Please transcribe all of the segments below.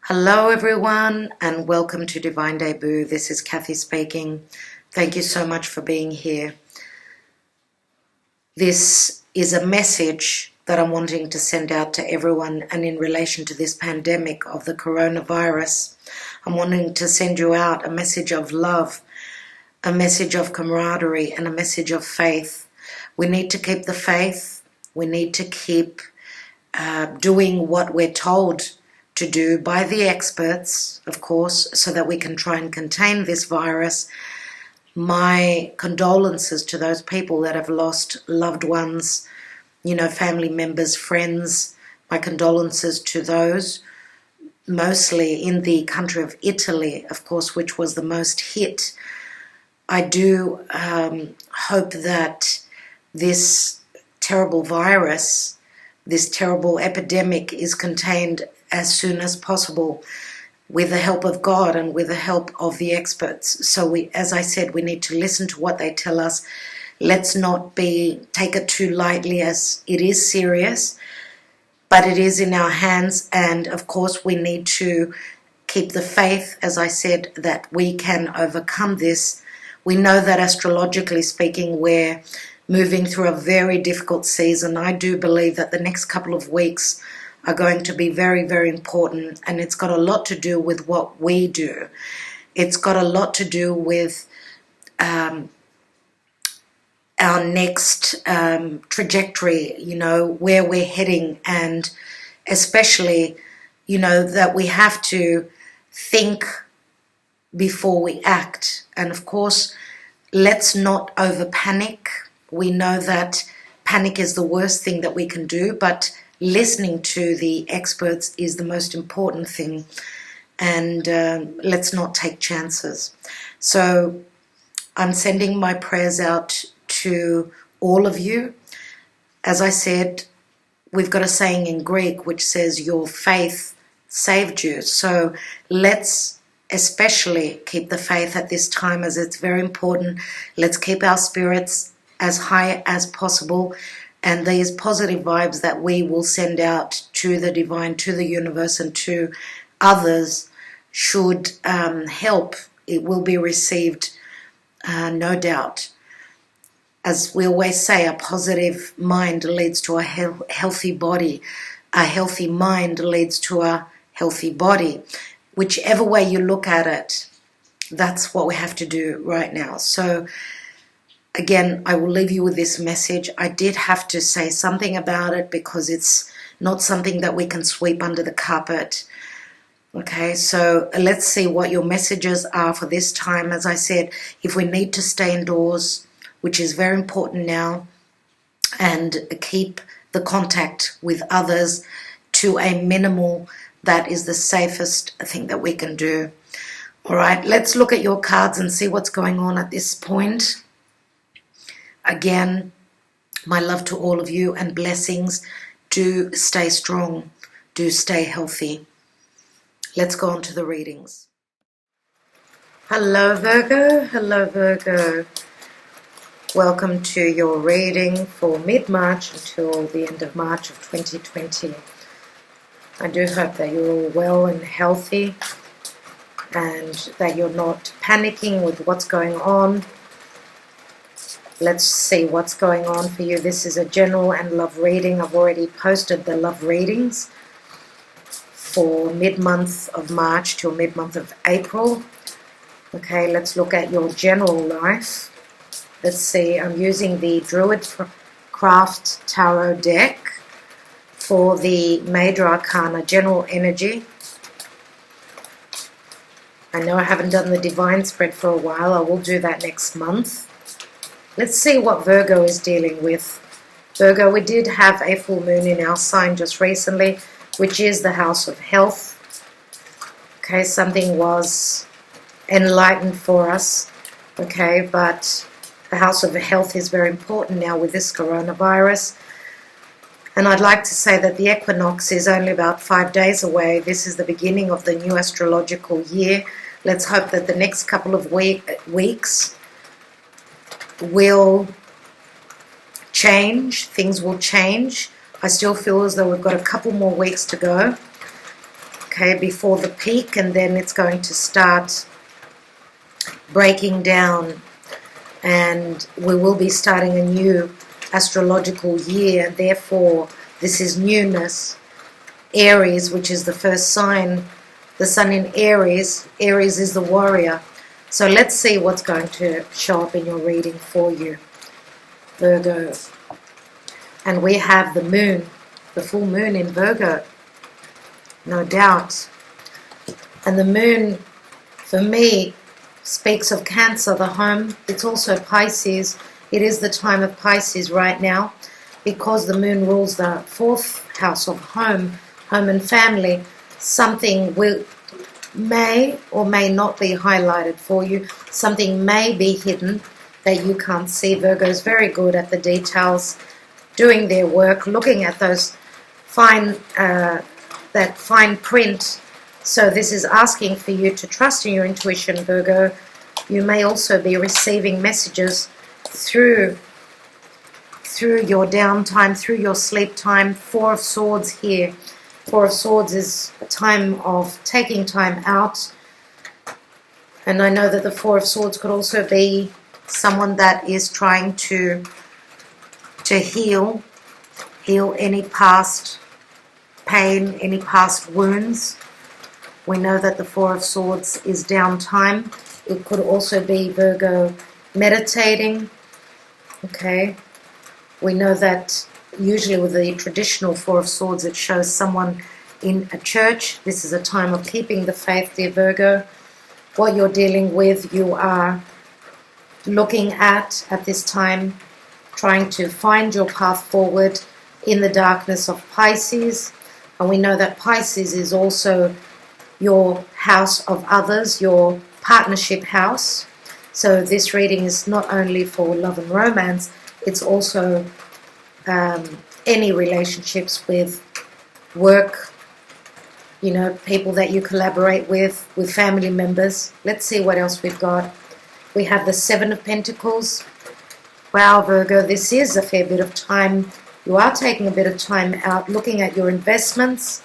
Hello everyone and welcome to Divine Debut. This is Kathy speaking. Thank you so much for being here. This is a message that I'm wanting to send out to everyone, and in relation to this pandemic of the coronavirus, I'm wanting to send you out a message of love, a message of camaraderie, and a message of faith. We need to keep the faith. We need to keep doing what we're told to do by the experts, of course, so that we can try and contain this virus. My condolences to those people that have lost loved ones, family members, friends. My condolences to those, mostly in the country of Italy, of course, which was the most hit. I do hope that this terrible virus, this terrible epidemic is contained as soon as possible with the help of God and with the help of the experts. So as I said, we need to listen to what they tell us. Let's not take it too lightly, as it is serious, but it is in our hands. And of course, we need to keep the faith, as I said, that we can overcome this. We know that astrologically speaking, we're moving through a very difficult season. I do believe that the next couple of weeks are going to be very, very important, and it's got a lot to do with what we do. It's got a lot to do with our next trajectory, where we're heading, and especially, that we have to think before we act. And of course, let's not over panic. We know that panic is the worst thing that we can do, but listening to the experts is the most important thing, and let's not take chances. So I'm sending my prayers out to all of you. As I said, we've got a saying in Greek which says, your faith saved you. So let's especially keep the faith at this time, as it's very important. Let's keep our spirits as high as possible. And these positive vibes that we will send out to the divine, to the universe, and to others should help. It will be received, no doubt. As we always say, a positive mind leads to a healthy body. A healthy mind leads to a healthy body. Whichever way you look at it, that's what we have to do right now. So again, I will leave you with this message. I did have to say something about it because it's not something that we can sweep under the carpet. Okay, so let's see what your messages are for this time. As I said, if we need to stay indoors, which is very important now, and keep the contact with others to a minimal, that is the safest thing that we can do. All right, let's look at your cards and see what's going on at this point. Again, my love to all of you and blessings. Do stay strong. Do stay healthy. Let's go on to the readings. Hello, Virgo. Hello, Virgo. Welcome to your reading for mid-March until the end of March of 2020. I do hope that you're all well and healthy, and that you're not panicking with what's going on. Let's see what's going on for you. This is a general and love reading. I've already posted the love readings for mid-month of March till mid-month of April. Okay, let's look at your general life. Let's see, I'm using the Druid Craft Tarot deck for the Major Arcana General Energy. I know I haven't done the Divine Spread for a while. I will do that next month. Let's see what Virgo is dealing with. Virgo, we did have a full moon in our sign just recently, which is the house of health. Okay, something was enlightened for us. Okay, but the house of health is very important now with this coronavirus. And I'd like to say that the equinox is only about 5 days away. This is the beginning of the new astrological year. Let's hope that the next couple of weeks will change. Things will change. I still feel as though we've got a couple more weeks to go. okay, before the peak, and then it's going to start breaking down, and we will be starting a new astrological year, and therefore this is newness. Aries, which is the first sign, the sun in Aries. Aries is the warrior. So let's see what's going to show up in your reading for you, Virgo. And we have the moon, the full moon in Virgo, no doubt. And the moon, for me, speaks of Cancer, the home. It's also Pisces. It is the time of Pisces right now, because the moon rules the fourth house of home and family. Something may or may not be highlighted for you. Something may be hidden that you can't see. Virgo is very good at the details, doing their work, looking at those that fine print. So this is asking for you to trust in your intuition, Virgo. You may also be receiving messages through your downtime, through your sleep time. Four of Swords here. Four of Swords is a time of taking time out. And I know that the Four of Swords could also be someone that is trying to heal any past pain, any past wounds. We know that the Four of Swords is downtime. It could also be Virgo meditating. Okay. We know that usually with the traditional Four of Swords, it shows someone in a church. This is a time of keeping the faith, dear Virgo. What you're dealing with, you are looking at this time, trying to find your path forward in the darkness of Pisces. And we know that Pisces is also your house of others, your partnership house. So this reading is not only for love and romance, it's also any relationships with work, people that you collaborate with family members. Let's see what else we've got. We have the Seven of Pentacles. Wow, Virgo, this is a fair bit of time. You are taking a bit of time out, looking at your investments.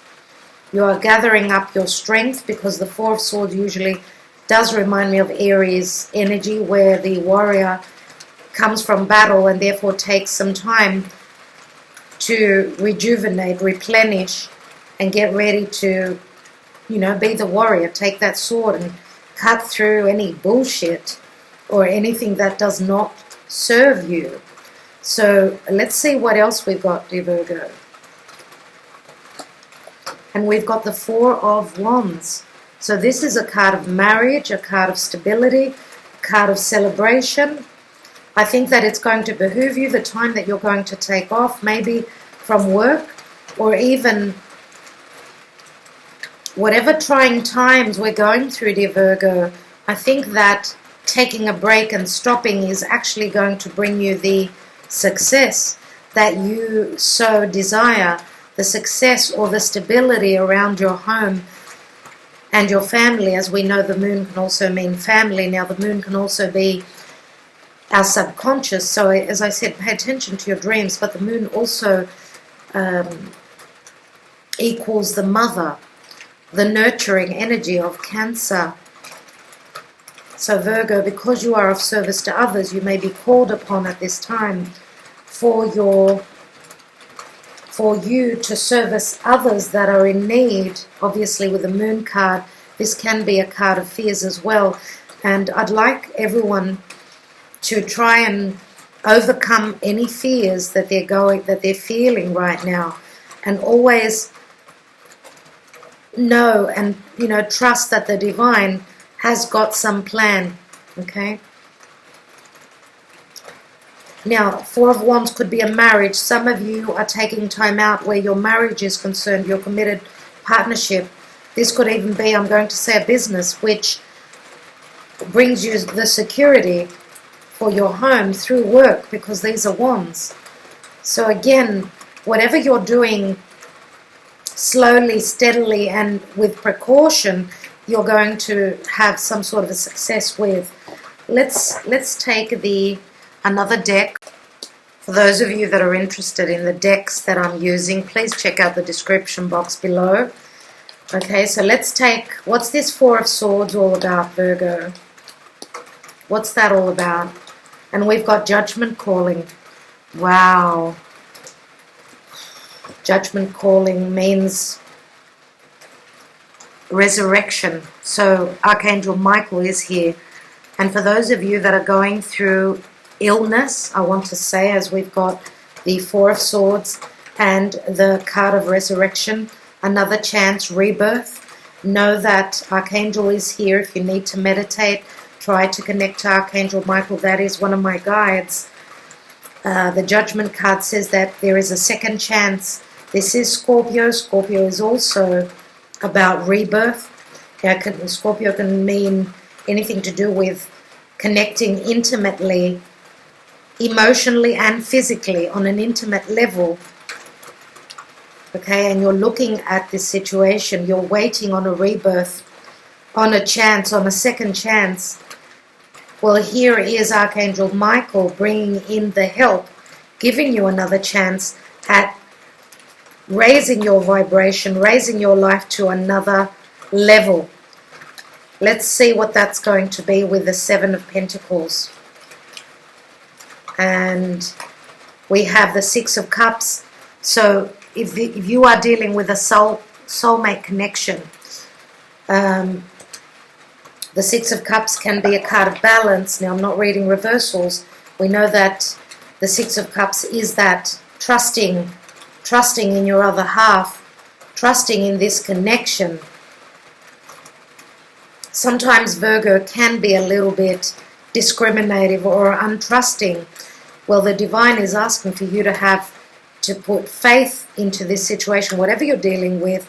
You are gathering up your strength, because the Four of Swords usually does remind me of Aries energy, where the warrior comes from battle and therefore takes some time to rejuvenate, replenish, and get ready to, be the warrior. Take that sword and cut through any bullshit or anything that does not serve you. So let's see what else we've got, dear Virgo. And we've got the Four of Wands. So this is a card of marriage, a card of stability, a card of celebration. I think that it's going to behoove you, the time that you're going to take off, maybe from work, or even whatever trying times we're going through, dear Virgo. I think that taking a break and stopping is actually going to bring you the success that you so desire, the success or the stability around your home and your family. As we know, the moon can also mean family. Now, the moon can also be our subconscious. So, as I said, pay attention to your dreams. But the moon also equals the mother, the nurturing energy of Cancer. So, Virgo, because you are of service to others, you may be called upon at this time for you to service others that are in need. Obviously, with the moon card, this can be a card of fears as well. And I'd like everyone to try and overcome any fears that they're feeling right now, and always know and trust that the divine has got some plan. Okay. Now, Four of Wands could be a marriage. Some of you are taking time out where your marriage is concerned, your committed partnership. This could even be, I'm going to say, a business which brings you the security for your home through work, because these are wands. So again, whatever you're doing slowly, steadily, and with precaution, you're going to have some sort of a success with. Let's take another deck. For those of you that are interested in the decks that I'm using, please check out the description box below. Okay, so let's take, what's this Four of Swords all about, Virgo? What's that all about? And we've got Judgment calling. Wow. Judgment calling means resurrection. So Archangel Michael is here. And for those of you that are going through illness, I want to say, as we've got the Four of Swords and the card of resurrection, another chance, rebirth. Know that Archangel is here. If you need to meditate, try to connect to Archangel Michael. That is one of my guides. The Judgment card says that there is a second chance. This is Scorpio. Scorpio is also about rebirth. Scorpio can mean anything to do with connecting intimately, emotionally and physically on an intimate level. Okay, and you're looking at this situation, you're waiting on a rebirth, on a chance, on a second chance. Well, here is Archangel Michael bringing in the help, giving you another chance at raising your vibration, raising your life to another level. Let's see what that's going to be with the Seven of Pentacles. And we have the Six of Cups. So if you are dealing with a soulmate connection, the Six of Cups can be a card of balance. Now, I'm not reading reversals. We know that the Six of Cups is that trusting in your other half, trusting in this connection. Sometimes Virgo can be a little bit discriminative or untrusting. Well, the divine is asking for you to put faith into this situation, whatever you're dealing with,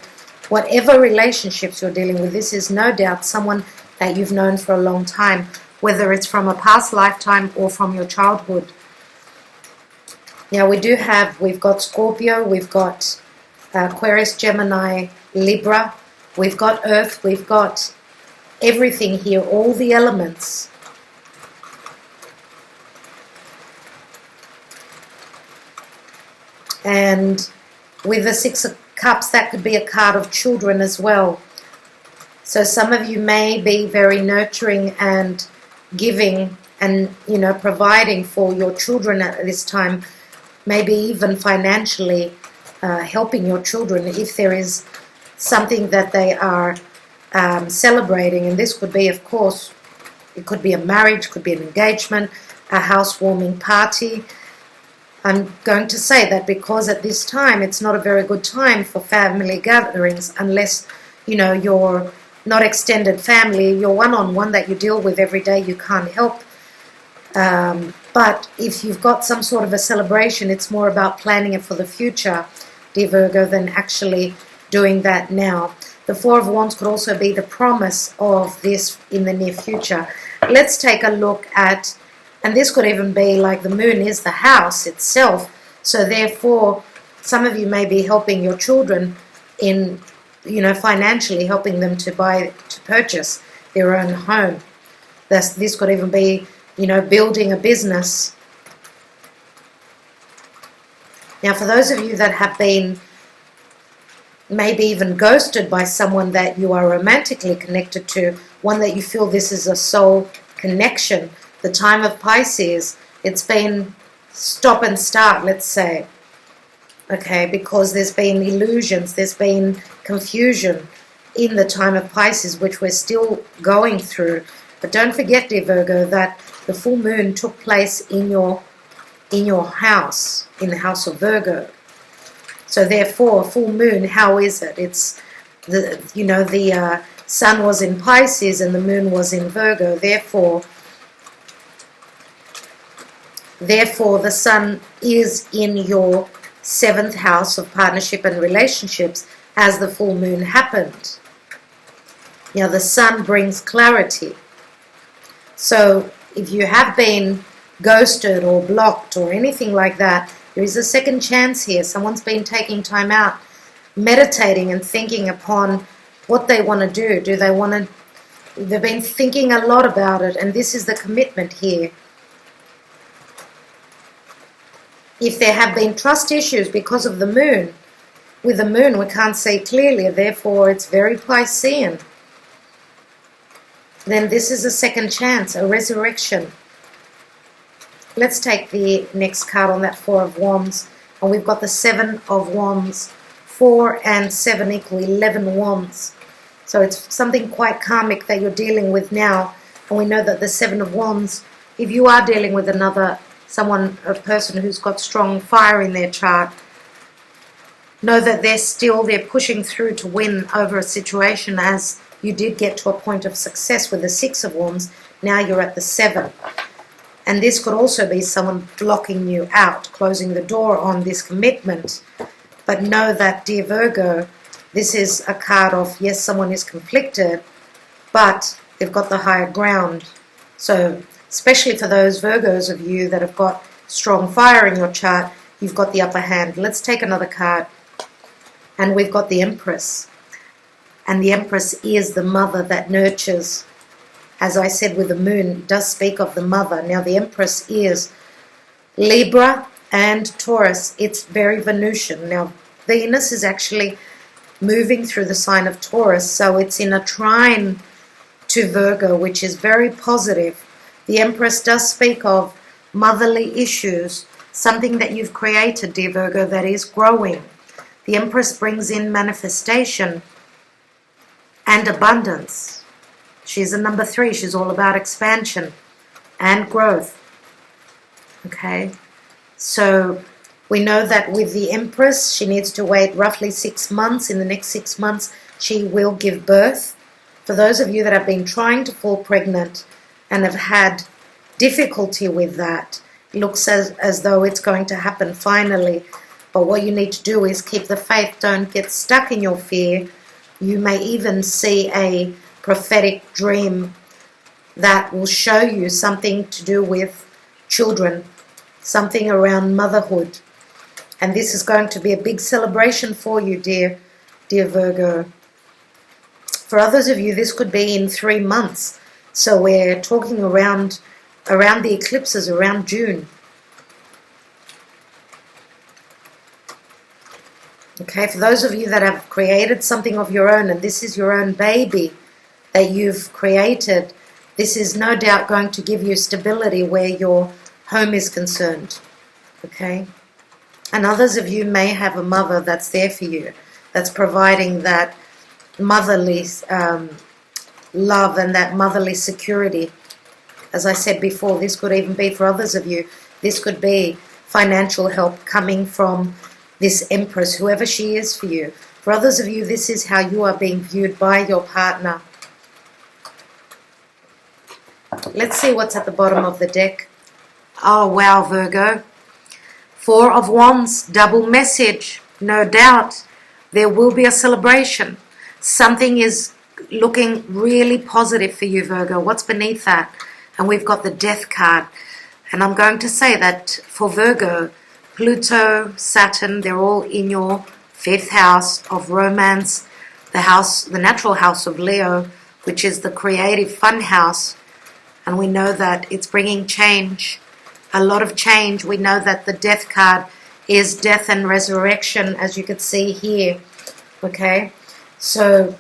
whatever relationships you're dealing with. This is no doubt someone that you've known for a long time, whether it's from a past lifetime or from your childhood. Now we've got Scorpio, we've got Aquarius, Gemini, Libra, we've got Earth, we've got everything here, all the elements. And with the Six of Cups, that could be a card of children as well. So some of you may be very nurturing and giving and, providing for your children at this time, maybe even financially helping your children if there is something that they are celebrating. And this could be, of course, it could be a marriage, could be an engagement, a housewarming party. I'm going to say that because at this time it's not a very good time for family gatherings unless, you're not extended family, you're one-on-one that you deal with every day, you can't help. But if you've got some sort of a celebration, it's more about planning it for the future, dear Virgo, than actually doing that now. The Four of Wands could also be the promise of this in the near future. Let's take a look at, and this could even be like the moon is the house itself. So therefore, some of you may be helping your children in, financially helping them to purchase their own home. This could even be, building a business. Now, for those of you that have been maybe even ghosted by someone that you are romantically connected to, one that you feel this is a soul connection, the time of Pisces, it's been stop and start, let's say. Okay, because there's been illusions, there's been confusion in the time of Pisces, which we're still going through. But don't forget, dear Virgo, that the full moon took place in your house, in the house of Virgo. So therefore, full moon, how is it? It's the sun was in Pisces and the moon was in Virgo. Therefore the sun is in your 7th house of partnership and relationships as the full moon happened. Now the sun brings clarity. So if you have been ghosted or blocked or anything like that, there is a second chance here. Someone's been taking time out, meditating and thinking upon what they want to do. They've been thinking a lot about it, and this is the commitment here. If there have been trust issues because of the moon, with the moon, we can't see clearly, therefore it's very Piscean. Then this is a second chance, a resurrection. Let's take the next card on that Four of Wands. And we've got the Seven of Wands. 4 and 7 equal 11 wands. So it's something quite karmic that you're dealing with now. And we know that the Seven of Wands, if you are dealing with a person who's got strong fire in their chart, know that they're pushing through to win over a situation, as you did get to a point of success with the Six of Wands. Now you're at the 7. And this could also be someone blocking you out, closing the door on this commitment. But know that, dear Virgo, this is a card of, yes, someone is conflicted, but they've got the higher ground. So, especially for those Virgos of you that have got strong fire in your chart, you've got the upper hand. Let's take another card. And we've got the Empress. And the Empress is the mother that nurtures. As I said with the moon, it does speak of the mother. Now the Empress is Libra and Taurus. It's very Venusian. Now Venus is actually moving through the sign of Taurus, so it's in a trine to Virgo, which is very positive. The Empress does speak of motherly issues, something that you've created, dear Virgo, that is growing. The Empress brings in manifestation and abundance. She's a number 3. She's all about expansion and growth. Okay, so we know that with the Empress, she needs to wait roughly 6 months. In the next 6 months, she will give birth. For those of you that have been trying to fall pregnant and have had difficulty with that, it looks as though it's going to happen finally. But what you need to do is keep the faith. Don't get stuck in your fear. You may even see a prophetic dream that will show you something to do with children, something around motherhood. And this is going to be a big celebration for you, dear Virgo. For others of you, this could be in 3 months. So we're talking around the eclipses, around June. Okay, for those of you that have created something of your own, and this is your own baby that you've created, this is no doubt going to give you stability where your home is concerned. Okay? And others of you may have a mother that's there for you, that's providing that motherly love and that motherly security. As I said before, this could even be for others of you. This could be financial help coming from this Empress, whoever she is for you. For others of you, this is how you are being viewed by your partner. Let's see what's at the bottom of the deck. Oh, wow, Virgo. 4 of Wands, double message. No doubt there will be a celebration. Something is looking really positive for you, Virgo. What's beneath that? And we've got the Death card. And I'm going to say that for Virgo, Pluto, Saturn, they're all in your 5th house of romance, the natural house of Leo, which is the creative fun house. And we know that it's bringing change, a lot of change. We know that the Death card is death and resurrection, as you can see here. Okay, so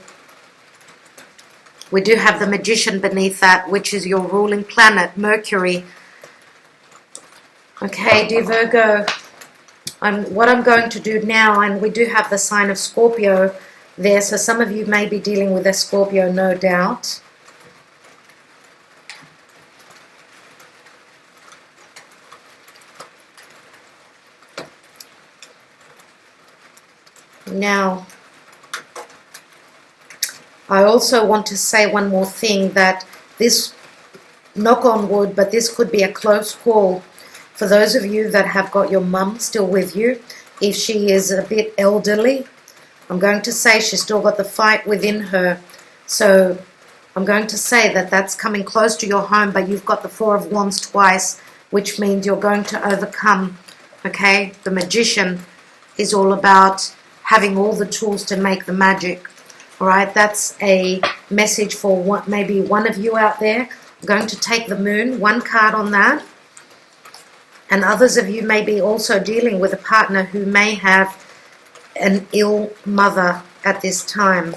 we do have the Magician beneath that, which is your ruling planet, Mercury. Okay, dear Virgo, what I'm going to do now, and we do have the sign of Scorpio there, so some of you may be dealing with a Scorpio, no doubt. Now, I also want to say one more thing, that this, knock on wood, but this could be a close call. For those of you that have got your mum still with you, if she is a bit elderly, I'm going to say she's still got the fight within her. So I'm going to say that that's coming close to your home, but you've got the 4 of Wands twice, which means you're going to overcome. Okay, the Magician is all about having all the tools to make the magic. All right, that's a message for maybe one of you out there. I'm going to take the Moon, 1 card on that. And others of you may be also dealing with a partner who may have an ill mother at this time.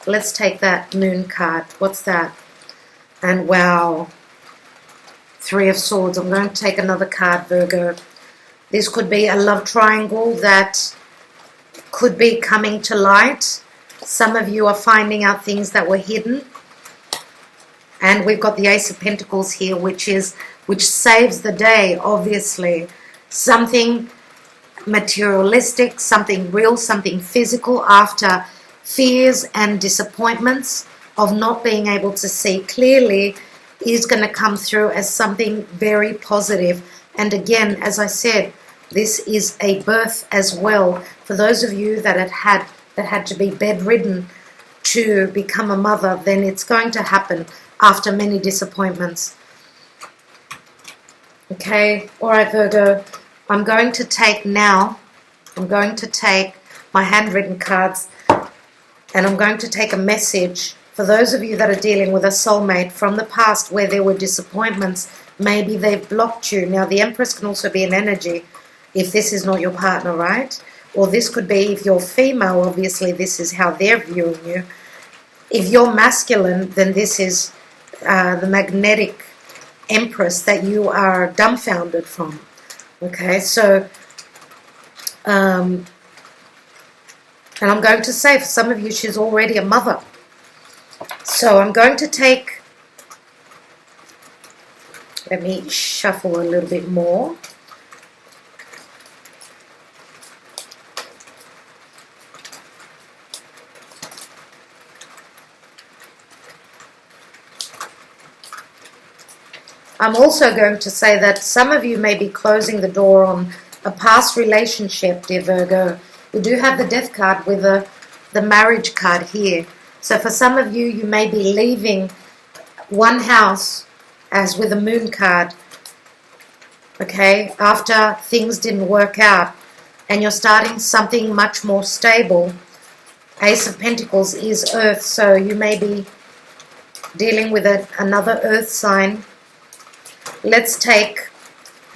Let's take that moon card. What's that? And wow, 3 of Swords. I'm going to take another card, Virgo. This could be a love triangle that could be coming to light. Some of you are finding out things that were hidden. And we've got the Ace of Pentacles here, which saves the day, obviously. Something materialistic, something real, something physical after fears and disappointments of not being able to see clearly is going to come through as something very positive. And again, as I said, this is a birth as well. For those of you that had to be bedridden to become a mother, then it's going to happen after many disappointments. Okay, all right, Virgo. I'm going to take my handwritten cards, and I'm going to take a message for those of you that are dealing with a soulmate from the past where there were disappointments. Maybe they've blocked you. Now, the Empress can also be an energy if this is not your partner, right? Or this could be, if you're female, obviously this is how they're viewing you. If you're masculine, then this is the magnetic Empress that you are dumbfounded from. Okay, so, and I'm going to say, for some of you, she's already a mother. So I'm going to take, let me shuffle a little bit more. I'm also going to say that some of you may be closing the door on a past relationship, dear Virgo. We do have the Death card with the marriage card here. So for some of you, you may be leaving one house, as with the Moon card, okay, after things didn't work out, and you're starting something much more stable. Ace of Pentacles is Earth, so you may be dealing with another Earth sign. I'm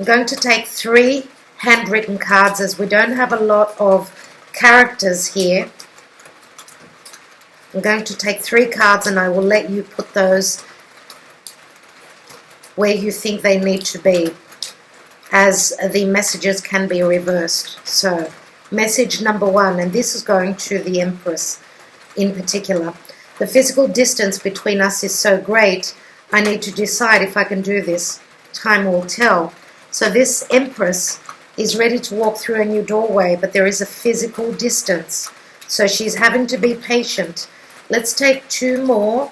going to take 3 handwritten cards, as we don't have a lot of characters here. I'm going to take 3 cards, and I will let you put those where you think they need to be, as the messages can be reversed. So, message number 1, and this is going to the Empress in particular. The physical distance between us is so great, I need to decide if I can do this. Time will tell. So this Empress is ready to walk through a new doorway, but there is a physical distance. So she's having to be patient. Let's take 2 more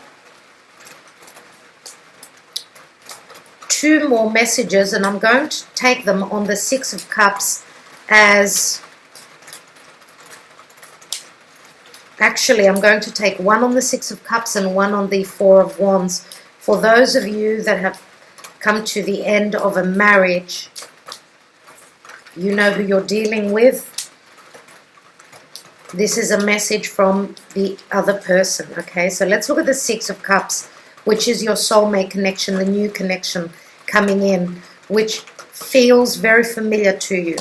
messages, and I'm going to take them on the 6 of Cups as... Actually, I'm going to take 1 on the 6 of Cups and 1 on the 4 of Wands. For those of you that have come to the end of a marriage, you know who you're dealing with. This is a message from the other person, okay? So let's look at the 6 of Cups, which is your soulmate connection, the new connection coming in, which feels very familiar to you.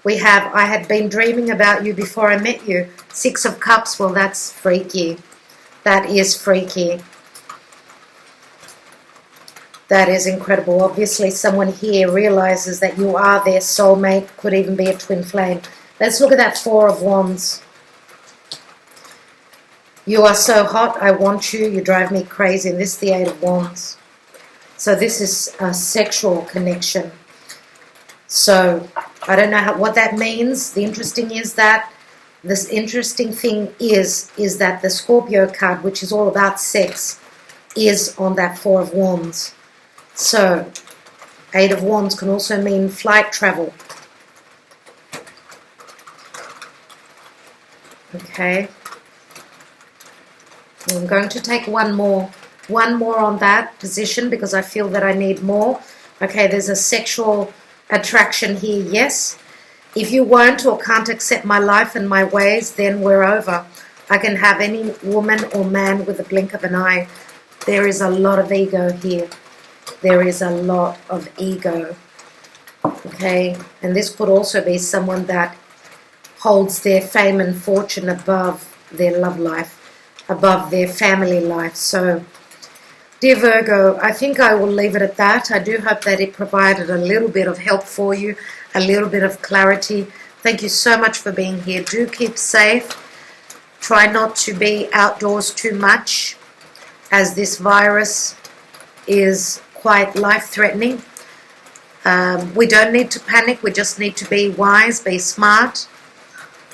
We have, I had been dreaming about you before I met you. 6 of Cups, well, that's freaky. That is freaky. That is incredible. Obviously, someone here realizes that you are their soulmate, could even be a twin flame. Let's look at that 4 of Wands. You are so hot, I want you, you drive me crazy. And this is the 8 of Wands. So this is a sexual connection. So I don't know what that means. The interesting thing is that the Scorpio card, which is all about sex, is on that 4 of Wands. So 8 of Wands can also mean flight travel. Okay. I'm going to take one more on that position because I feel that I need more. Okay, there's a sexual attraction here, yes. If you won't or can't accept my life and my ways, then we're over. I can have any woman or man with a blink of an eye. There is a lot of ego here. There is a lot of ego. Okay, and this could also be someone that holds their fame and fortune above their love life, above their family life. So, dear Virgo, I think I will leave it at that. I do hope that it provided a little bit of help for you, a little bit of clarity. Thank you so much for being here. Do keep safe. Try not to be outdoors too much, as this virus is quite life-threatening. We don't need to panic. We just need to be wise, be smart.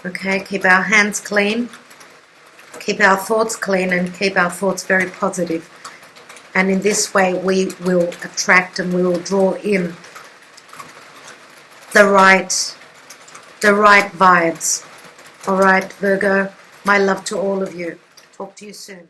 Okay, keep our hands clean, keep our thoughts clean, and keep our thoughts very positive. And in this way, we will attract and we will draw in the right vibes. All right, Virgo, my love to all of you. Talk to you soon.